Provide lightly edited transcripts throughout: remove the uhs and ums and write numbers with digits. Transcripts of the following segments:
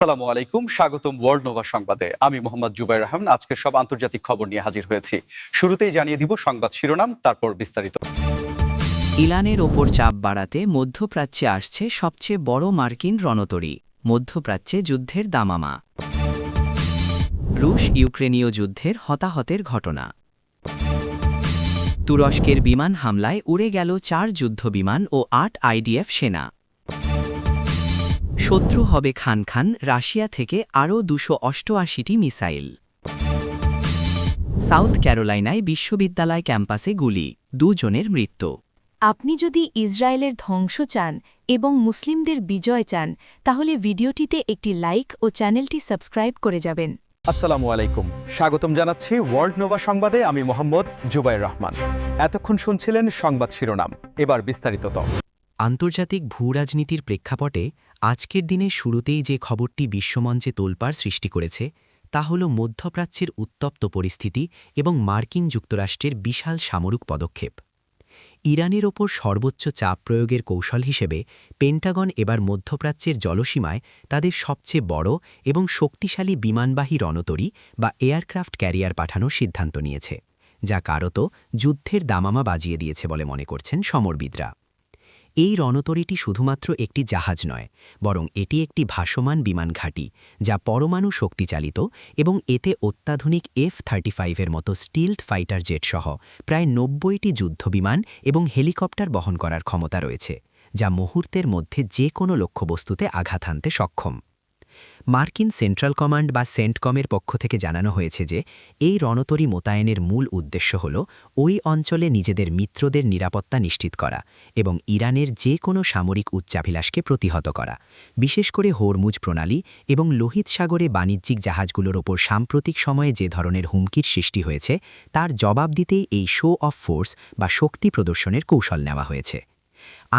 আসসালামু আলাইকুম, স্বাগতম ওয়ার্ল্ড নোভা সংবাদে। আমি মোহাম্মদ জুবাইর রহমান আজকের সব আন্তর্জাতিক খবর নিয়ে হাজির হয়েছি। শুরুতেই জানিয়ে দিব সংবাদ শিরোনাম, তারপর বিস্তারিত। ইরানের ওপর চাপ বাড়াতে মধ্যপ্রাচ্যে আসছে সবচেয়ে বড় মার্কিন রণতরী। মধ্যপ্রাচ্যে যুদ্ধের দামামা। রুশ ইউক্রেনীয় যুদ্ধের হতাহতের ঘটনা। তুরস্কের বিমান হামলায় উড়ে গেল 4 যুদ্ধবিমান ও 8 আইডিএফ সেনা। শত্রু হবে খান খান, রাশিয়া থেকে আরও 288টি মিসাইল। সাউথ ক্যারোলাইনায় বিশ্ববিদ্যালয় ক্যাম্পাসে গুলি, 2 জনের মৃত্যু। আপনি যদি ইসরায়েলের ধ্বংস চান এবং মুসলিমদের বিজয় চান তাহলে ভিডিওটিতে একটি লাইক ও চ্যানেলটি সাবস্ক্রাইব করে যাবেন। আসসালামু আলাইকুম, স্বাগতম জানাচ্ছি ওয়ার্ল্ড নোভা সংবাদে। আমি মোহাম্মদ জুবাইর রহমান। এতক্ষণ শুনছিলেন সংবাদ শিরোনাম, এবার বিস্তারিত। আন্তর্জাতিক ভূরাজনীতির প্রেক্ষাপটে আজকের দিনের শুরুতেই যে খবরটি বিশ্বমঞ্চে তোলপাড় সৃষ্টি করেছে তা হল মধ্যপ্রাচ্যের উত্তপ্ত পরিস্থিতি এবং মার্কিন যুক্তরাষ্ট্রের বিশাল সামরিক পদক্ষেপ। ইরানের ওপর সর্বোচ্চ চাপ প্রয়োগের কৌশল হিসেবে পেন্টাগন এবার মধ্যপ্রাচ্যের জলসীমায় তাদের সবচেয়ে বড় এবং শক্তিশালী বিমানবাহী রণতরী বা এয়ারক্রাফট ক্যারিয়ার পাঠানোর সিদ্ধান্ত নিয়েছে, যা কারত যুদ্ধের দামামা বাজিয়ে দিয়েছে বলে মনে করছেন সমরবিদরা। এই রণতরীটি শুধুমাত্র একটি জাহাজ নয়, বরং এটি একটি ভাসমান বিমান ঘাঁটি যা পরমাণু শক্তিচালিত এবং এতে অত্যাধুনিক F-35-এর মতো স্টিলথ ফাইটার জেট সহ প্রায় 90টি যুদ্ধবিমান এবং হেলিকপ্টার বহন করার ক্ষমতা রয়েছে, যা মুহূর্তের মধ্যে যে কোনো লক্ষ্যবস্তুতে আঘাত হানতে সক্ষম। মার্কিন সেন্ট্রাল কমান্ড বা সেন্টকমের পক্ষ থেকে জানানো হয়েছে যে এই রণতরী মোতায়েনের মূল উদ্দেশ্য হল ওই অঞ্চলে নিজেদের মিত্রদের নিরাপত্তা নিশ্চিত করা এবং ইরানের যে কোনো সামরিক উচ্চাভিলাষকে প্রতিহত করা, বিশেষ করে হরমুজ প্রণালী এবং লোহিত সাগরে বাণিজ্যিক জাহাজগুলোর ওপর সাম্প্রতিক সময়ে যে ধরনের হুমকির সৃষ্টি হয়েছে তার জবাব দিতেই এই শো অফ ফোর্স বা শক্তি প্রদর্শনের কৌশল নেওয়া হয়েছে।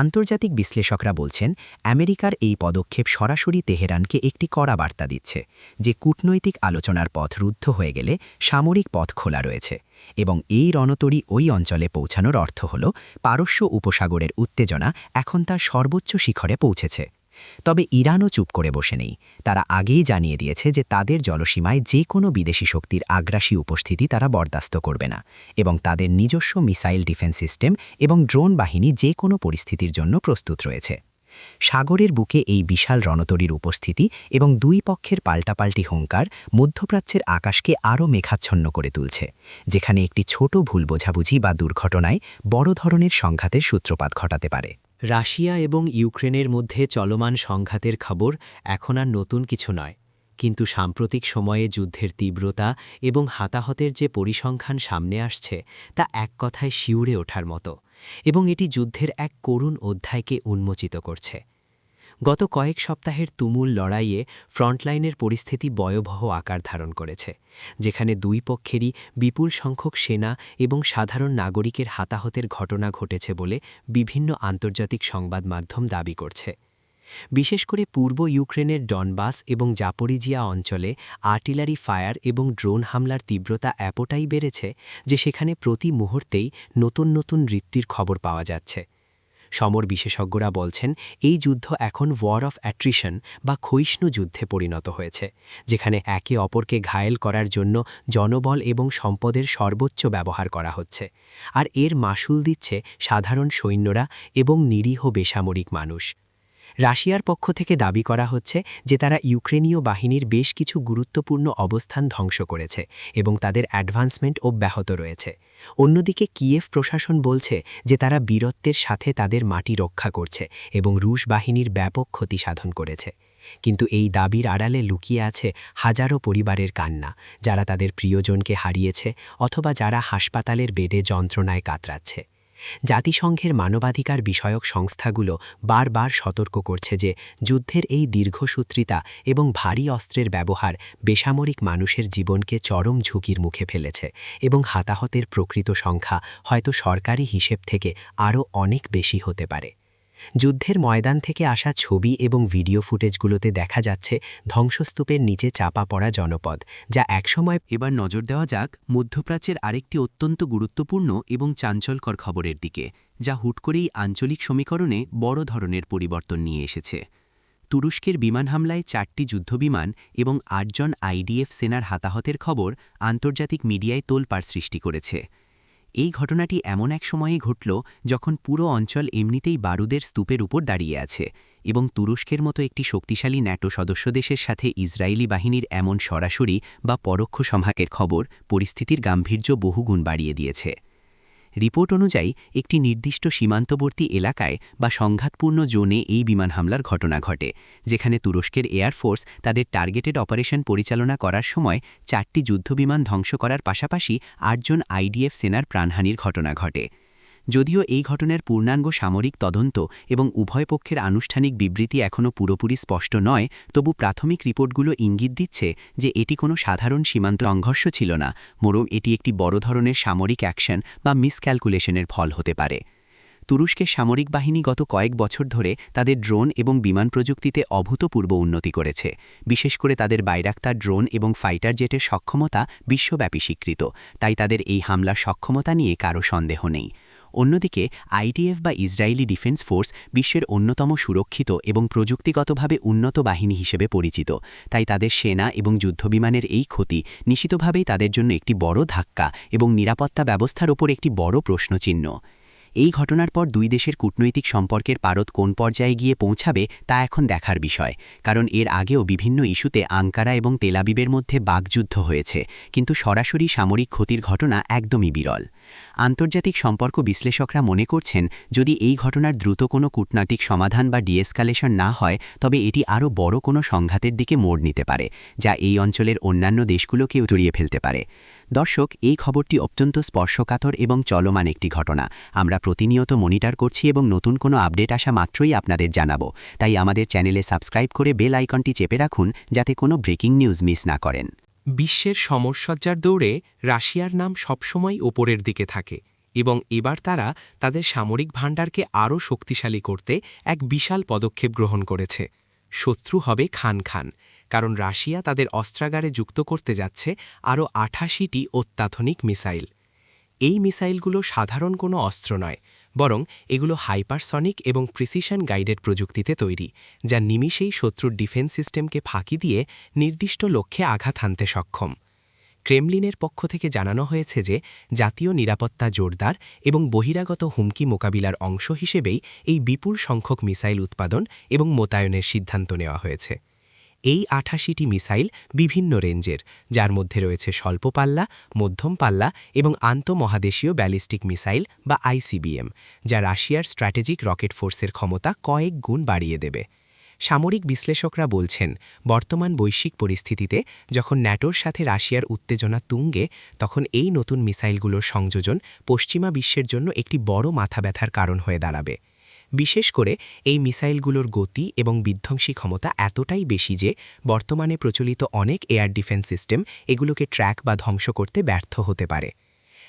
আন্তর্জাতিক বিশ্লেষকরা বলছেন, আমেরিকার এই পদক্ষেপ সরাসরি তেহরানকে একটি কড়া বার্তা দিচ্ছে যে কূটনৈতিক আলোচনার পথ রুদ্ধ হয়ে গেলে সামরিক পথ খোলা রয়েছে এবং এই রণতরী ওই অঞ্চলে পৌঁছানোর অর্থ হল পারস্য উপসাগরের উত্তেজনা এখন তার সর্বোচ্চ শিখরে পৌঁছেছে। তবে ইরানও চুপ করে বসে নেই। তারা আগেই জানিয়ে দিয়েছে যে তাদের জলসীমায় যে কোনো বিদেশি শক্তির আগ্রাসী উপস্থিতি তারা বরদাস্ত করবে না এবং তাদের নিজস্ব মিসাইল ডিফেন্স সিস্টেম এবং ড্রোন বাহিনী যে কোনো পরিস্থিতির জন্য প্রস্তুত রয়েছে। সাগরের বুকে এই বিশাল রণতরীর উপস্থিতি এবং দুই পক্ষের পাল্টাপাল্টি হুঙ্কার মধ্যপ্রাচ্যের আকাশকে আরও মেঘাচ্ছন্ন করে তুলছে, যেখানে একটি ছোট ভুল বোঝাবুঝি বা দুর্ঘটনায় বড় ধরনের সংঘাতের সূত্রপাত ঘটাতে পারে। রাশিয়া এবং ইউক্রেনের মধ্যে চলমান সংঘাতের খবর এখন আর নতুন কিছু নয়, কিন্তু সাম্প্রতিক সময়ে যুদ্ধের তীব্রতা এবং হতাহতের যে পরিসংখ্যান সামনে আসছে তা এক কথায় শিউরে ওঠার মতো এবং এটি যুদ্ধের এক করুণ অধ্যায়কে উন্মোচিত করছে। গত কয়েক সপ্তাহের তুমুল লড়াইয়ে ফ্রন্টলাইনের পরিস্থিতি ভয়াবহ আকার ধারণ করেছে, যেখানে দুই পক্ষেরই বিপুল সংখ্যক সেনা এবং সাধারণ নাগরিকের হতাহতের ঘটনা ঘটেছে বলে বিভিন্ন আন্তর্জাতিক সংবাদ মাধ্যম দাবি করছে। বিশেষ করে পূর্ব ইউক্রেনের ডনবাস এবং জাপোরিজিয়া অঞ্চলে আর্টিলারি ফায়ার এবং ড্রোন হামলার তীব্রতা এতটাই বেড়েছে যে সেখানে প্রতি মুহূর্তেই নতুন নতুন মৃত্যুর খবর পাওয়া যাচ্ছে। সমর বিশেষজ্ঞরা বলছেন, এই যুদ্ধ এখন ওয়ার অফ অ্যাট্রিশন বা ক্ষয়িষ্ণু যুদ্ধে পরিণত হয়েছে, যেখানে একে অপরকে ঘায়েল করার জন্য জনবল এবং সম্পদের সর্বোচ্চ ব্যবহার করা হচ্ছে, আর এর মাশুল দিচ্ছে সাধারণ সৈন্যরা এবং নিরীহ বেসামরিক মানুষ। রাশিয়ার পক্ষ থেকে দাবি করা হচ্ছে যে তারা ইউক্রেনীয় বাহিনীর বেশ কিছু গুরুত্বপূর্ণ অবস্থান ধ্বংস করেছে এবং তাদের অ্যাডভান্সমেন্ট অব্যাহত রয়েছে। অন্যদিকে কিয়েভ প্রশাসন বলছে যে তারা বীরত্বের সাথে তাদের মাটি রক্ষা করছে এবং রুশ বাহিনীর ব্যাপক ক্ষতি সাধন করেছে। কিন্তু এই দাবির আড়ালে লুকিয়ে আছে হাজারো পরিবারের কান্না, যারা তাদের প্রিয়জনকে হারিয়েছে অথবা যারা হাসপাতালের বেডে যন্ত্রণায় কাতরাচ্ছে। জাতিসংঘের মানবাধিকার বিষয়ক সংস্থাগুলো বারবার সতর্ক করছে যে যুদ্ধের এই দীর্ঘসূত্রিতা এবং ভারী অস্ত্রের ব্যবহার বেসামরিক মানুষের জীবনকে চরম ঝুঁকির মুখে ফেলেছে এবং হতাহতের প্রকৃত সংখ্যা হয়তো সরকারি হিসেব থেকে আরও অনেক বেশি হতে পারে। যুদ্ধের ময়দান থেকে আসা ছবি এবং ভিডিও ফুটেজগুলোতে দেখা যাচ্ছে ধ্বংসস্তূপের নিচে চাপা পড়া জনপদ, যা একসময়। এবার নজর দেওয়া যাক মধ্যপ্রাচ্যের আরেকটি অত্যন্ত গুরুত্বপূর্ণ এবং চাঞ্চল্যকর খবরের দিকে, যা হুট করেই আঞ্চলিক সমীকরণে বড় ধরনের পরিবর্তন নিয়ে এসেছে। তুরস্কের বিমান হামলায় 4টি যুদ্ধবিমান এবং 8 জন আইডিএফ সেনার হতাহতের খবর আন্তর্জাতিক মিডিয়ায় তোলপাড় সৃষ্টি করেছে। এই ঘটনাটি এমন এক সময়ে ঘটল যখন পুরো অঞ্চল এমনিতেই বারুদের স্তূপের উপর দাঁড়িয়ে আছে এবং তুরস্কের মতো একটি শক্তিশালী ন্যাটো সদস্য দেশের সাথে ইসরায়েলি বাহিনীর এমন সরাসরি বা পরোক্ষ সংঘাতের খবর পরিস্থিতির গাম্ভীর্য বহুগুণ বাড়িয়ে দিয়েছে। রিপোর্ট অনুযায়ী একটি নির্দিষ্ট সীমান্তবর্তী এলাকায় বা সংঘাতপূর্ণ জোনে এই বিমান হামলার ঘটনা ঘটে, যেখানে তুরস্কের এয়ারফোর্স তাদের টার্গেটেড অপারেশন পরিচালনা করার সময় 4টি যুদ্ধবিমান ধ্বংস করার পাশাপাশি 8 জন আইডিএফ সেনার প্রাণহানির ঘটনা ঘটে। যদিও এই ঘটনার পূর্ণাঙ্গ সামরিক তদন্ত এবং উভয় পক্ষের আনুষ্ঠানিক বিবৃতি এখনও পুরোপুরি স্পষ্ট নয়, তবু প্রাথমিক রিপোর্টগুলো ইঙ্গিত দিচ্ছে যে এটি কোনো সাধারণ সীমান্ত সংঘর্ষ ছিল না, বরং এটি একটি বড় ধরনের সামরিক অ্যাকশন বা মিসক্যালকুলেশনের ফল হতে পারে। তুরস্কের সামরিক বাহিনী গত কয়েক বছর ধরে তাদের ড্রোন এবং বিমান প্রযুক্তিতে অভূতপূর্ব উন্নতি করেছে, বিশেষ করে তাদের বাইরাক্তার ড্রোন এবং ফাইটার জেটের সক্ষমতা বিশ্বব্যাপী স্বীকৃত, তাই তাদের এই হামলার সক্ষমতা নিয়ে কারও সন্দেহ নেই। অন্যদিকে আইডিএফ বা ইসরায়েলি ডিফেন্স ফোর্স বিশ্বের অন্যতম সুরক্ষিত এবং প্রযুক্তিগতভাবে উন্নত বাহিনী হিসেবে পরিচিত, তাই তাদের সেনা এবং যুদ্ধবিমানের এই ক্ষতি নিশ্চিতভাবেই তাদের জন্য একটি বড় ধাক্কা এবং নিরাপত্তা ব্যবস্থার ওপর একটি বড় প্রশ্নচিহ্ন। এই ঘটনার পর দুই দেশের কূটনৈতিক সম্পর্কের পারদ কোন পর্যায়ে গিয়ে পৌঁছাবে তা এখন দেখার বিষয়, কারণ এর আগেও বিভিন্ন ইস্যুতে আঙ্কারা এবং তেলাবিবের মধ্যে বাকযুদ্ধ হয়েছে, কিন্তু সরাসরি সামরিক ক্ষতির ঘটনা একদমই বিরল। আন্তর্জাতিক সম্পর্ক বিশ্লেষকরা মনে করছেন, যদি এই ঘটনার দ্রুত কোনো কূটনৈতিক সমাধান বা ডিএসকালেশন না হয়, তবে এটি আরও বড় কোনো সংঘাতের দিকে মোড় নিতে পারে, যা এই অঞ্চলের অন্যান্য দেশগুলোকেও জড়িয়ে ফেলতে পারে। দর্শক, এই খবরটি অত্যন্ত স্পর্শকাতর এবং চলমান একটি ঘটনা। আমরা প্রতিনিয়ত মনিটর করছি এবং নতুন কোনো আপডেট আসা মাত্রই আপনাদের জানাবো, তাই আমাদের চ্যানেলে সাবস্ক্রাইব করে বেল আইকনটি চেপে রাখুন যাতে কোনো ব্রেকিং নিউজ মিস না করেন। বিশ্বের সমরসজ্জার দৌড়ে রাশিয়ার নাম সবসময় ওপরের দিকে থাকে এবং এবার তারা তাদের সামরিক ভাণ্ডারকে আরও শক্তিশালী করতে এক বিশাল পদক্ষেপ গ্রহণ করেছে। শত্রু হবে খান খান, কারণ রাশিয়া তাদের অস্ত্রাগারে যুক্ত করতে যাচ্ছে আরও 88টি অত্যাধুনিক মিসাইল। এই মিসাইলগুলো সাধারণ কোনো অস্ত্র নয়, বরং এগুলো হাইপারসনিক এবং প্রিসিশন গাইডেড প্রযুক্তিতে তৈরি, যা নিমিষেই শত্রুর ডিফেন্স সিস্টেমকে ফাঁকি দিয়ে নির্দিষ্ট লক্ষ্যে আঘাত হানতে সক্ষম। ক্রেমলিনের পক্ষ থেকে জানানো হয়েছে যে জাতীয় নিরাপত্তা জোরদার এবং বহিরাগত হুমকি মোকাবিলার অংশ হিসেবেই এই বিপুল সংখ্যক মিসাইল উৎপাদন এবং মোতায়েনের সিদ্ধান্ত নেওয়া হয়েছে। এই 88টি মিসাইল বিভিন্ন রেঞ্জের, যার মধ্যে রয়েছে স্বল্প পাল্লা, মধ্যম পাল্লা এবং আন্তঃমহাদেশীয় ব্যালিস্টিক মিসাইল বা আইসিবিএম, যা রাশিয়ার স্ট্র্যাটেজিক রকেট ফোর্সের ক্ষমতা কয়েক গুণ বাড়িয়ে দেবে। সামরিক বিশ্লেষকরা বলছেন, বর্তমান বৈশ্বিক পরিস্থিতিতে যখন ন্যাটোর সাথে রাশিয়ার উত্তেজনা তুঙ্গে, তখন এই নতুন মিসাইলগুলোর সংযোজন পশ্চিমা বিশ্বের জন্য একটি বড় মাথাব্যথার কারণ হয়ে দাঁড়াবে। বিশেষ করে এই মিসাইলগুলোর গতি এবং বিধ্বংসী ক্ষমতা এতটাই বেশি যে বর্তমানে প্রচলিত অনেক এয়ার ডিফেন্স সিস্টেম এগুলোকে ট্র্যাক বা ধ্বংস করতে ব্যর্থ হতে পারে।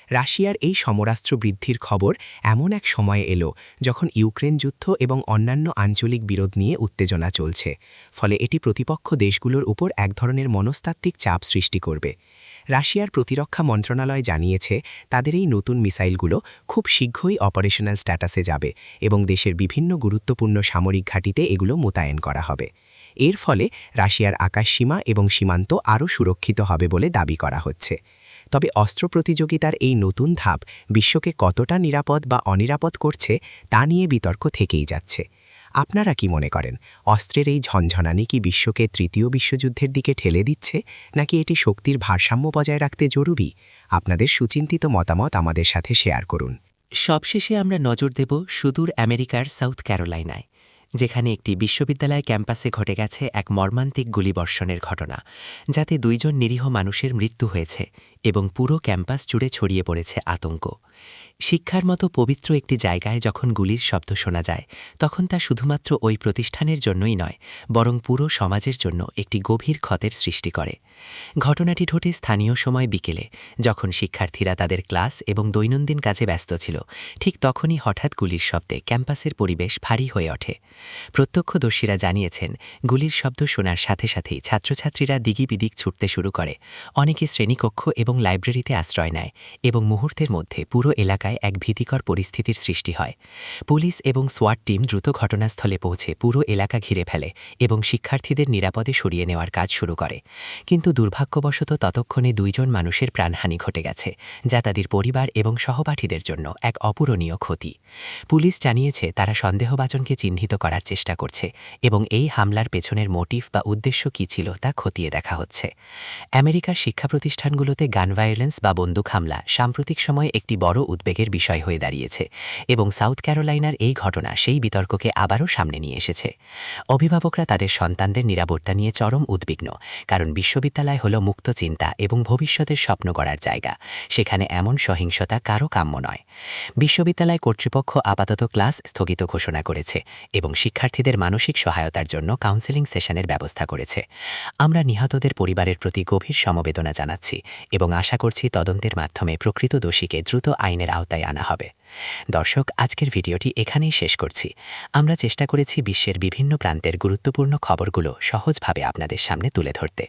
রাশিয়ার এই সমরাস্ত্র বৃদ্ধির খবর এমন এক সময়ে এলো যখন ইউক্রেন যুদ্ধ এবং অন্যান্য আঞ্চলিক বিরোধ নিয়ে উত্তেজনা চলছে, ফলে এটি প্রতিপক্ষ দেশগুলোর উপর এক ধরনের মনস্তাত্ত্বিক চাপ সৃষ্টি করবে। রাশিয়ার প্রতিরক্ষা মন্ত্রণালয় জানিয়েছে, তাদের এই নতুন মিসাইলগুলো খুব শীঘ্রই অপারেশনাল স্ট্যাটাসে যাবে এবং দেশের বিভিন্ন গুরুত্বপূর্ণ সামরিক ঘাঁটিতে এগুলো মোতায়েন করা হবে। এর ফলে রাশিয়ার আকাশসীমা এবং সীমান্ত আরও সুরক্ষিত হবে বলে দাবি করা হচ্ছে। তবে অস্ত্র প্রতিযোগিতার এই নতুন ধাপ বিশ্বকে কতটা নিরাপদ বা অনিরাপদ করছে তা নিয়ে বিতর্ক থেকেই যাচ্ছে। আপনারা কি মনে করেন, অস্ত্রের এই ঝনঝনানি কি বিশ্বকে তৃতীয় বিশ্বযুদ্ধের দিকে ঠেলে দিচ্ছে, নাকি এটি শক্তির ভারসাম্য বজায় রাখতে জরুরি? আপনাদের সুচিন্তিত মতামত আমাদের সাথে শেয়ার করুন। সবশেষে আমরা নজর দেব সুদূর আমেরিকার সাউথ ক্যারোলাইনায়, যেখানে একটি বিশ্ববিদ্যালয় ক্যাম্পাসে ঘটে গেছে এক মর্মান্তিক গুলিবর্ষণের ঘটনা, যাতে 2 জন নিরীহ মানুষের মৃত্যু হয়েছে এবং পুরো ক্যাম্পাস জুড়ে ছড়িয়ে পড়েছে আতঙ্ক। শিক্ষার মতো পবিত্র একটি জায়গায় যখন গুলির শব্দ শোনা যায়, তখন তা শুধুমাত্র ওই প্রতিষ্ঠানের জন্যই নয়, বরং পুরো সমাজের জন্য একটি গভীর ক্ষতের সৃষ্টি করে। ঘটনাটি ঘটে স্থানীয় সময় বিকেলে, যখন শিক্ষার্থীরা তাদের ক্লাস এবং দৈনন্দিন কাজে ব্যস্ত ছিল। ঠিক তখনই হঠাৎ গুলির শব্দে ক্যাম্পাসের পরিবেশ ভারী হয়ে ওঠে। প্রত্যক্ষদর্শীরা জানিয়েছেন, গুলির শব্দ শোনার সাথে সাথেই ছাত্রছাত্রীরা দিগিবিদিক ছুটতে শুরু করে। অনেকে শ্রেণীকক্ষ এবং লাইব্রেরিতে আশ্রয় নেয় এবং মুহূর্তের মধ্যে পুরো এলাকায় এক ভীতিকর পরিস্থিতির সৃষ্টি হয়। পুলিশ এবং সোয়াট টিম দ্রুত ঘটনাস্থলে পৌঁছে পুরো এলাকা ঘিরে ফেলে এবং শিক্ষার্থীদের নিরাপদে সরিয়ে নেওয়ার কাজ শুরু করে। কিন্তু দুর্ভাগ্যবশত ততক্ষণে 2 জন মানুষের প্রাণহানি ঘটে গেছে, যা তাদের পরিবার এবং সহপাঠীদের জন্য এক অপূরণীয় ক্ষতি। পুলিশ জানিয়েছে তারা সন্দেহভাজনকে চিহ্নিত করার চেষ্টা করছে এবং এই হামলার পেছনের মোটিভ বা উদ্দেশ্য কী ছিল তা খতিয়ে দেখা হচ্ছে। আমেরিকার শিক্ষা প্রতিষ্ঠানগুলোতে গান ভায়োলেন্স বা বন্দুক হামলা সাম্প্রতিক সময়ে একটি বড় উদ্বেগের বিষয় হয়ে দাঁড়িয়েছে এবং সাউথ ক্যারোলাইনার এই ঘটনা সেই বিতর্ককে আবারও সামনে নিয়ে এসেছে। অভিভাবকরা তাদের সন্তানদের নিরাপত্তা নিয়ে চরম উদ্বিগ্ন, কারণ বিশ্ববিদ্যালয় হল মুক্ত চিন্তা এবং ভবিষ্যতের স্বপ্ন গড়ার জায়গা। সেখানে এমন সহিংসতা কারও কাম্য নয়। বিশ্ববিদ্যালয় কর্তৃপক্ষ আপাতত ক্লাস স্থগিত ঘোষণা করেছে এবং শিক্ষার্থীদের মানসিক সহায়তার জন্য কাউন্সেলিং সেশনের ব্যবস্থা করেছে। আমরা নিহতদের পরিবারের প্রতি গভীর সমবেদনা জানাচ্ছি এবং আশা করছি তদন্তের মাধ্যমে প্রকৃত দোষীকে দ্রুত আইনের আওতায় আনা হবে। দর্শক, আজকের ভিডিওটি এখানেই শেষ করছি। আমরা চেষ্টা করেছি বিশ্বের বিভিন্ন প্রান্তের গুরুত্বপূর্ণ খবরগুলো সহজভাবে আপনাদের সামনে তুলে ধরতে।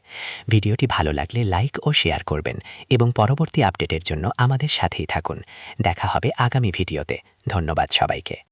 ভিডিওটি ভালো লাগলে লাইক ও শেয়ার করবেন এবং পরবর্তী আপডেটের জন্য আমাদের সাথেই থাকুন। দেখা হবে আগামী ভিডিওতে। ধন্যবাদ সবাইকে।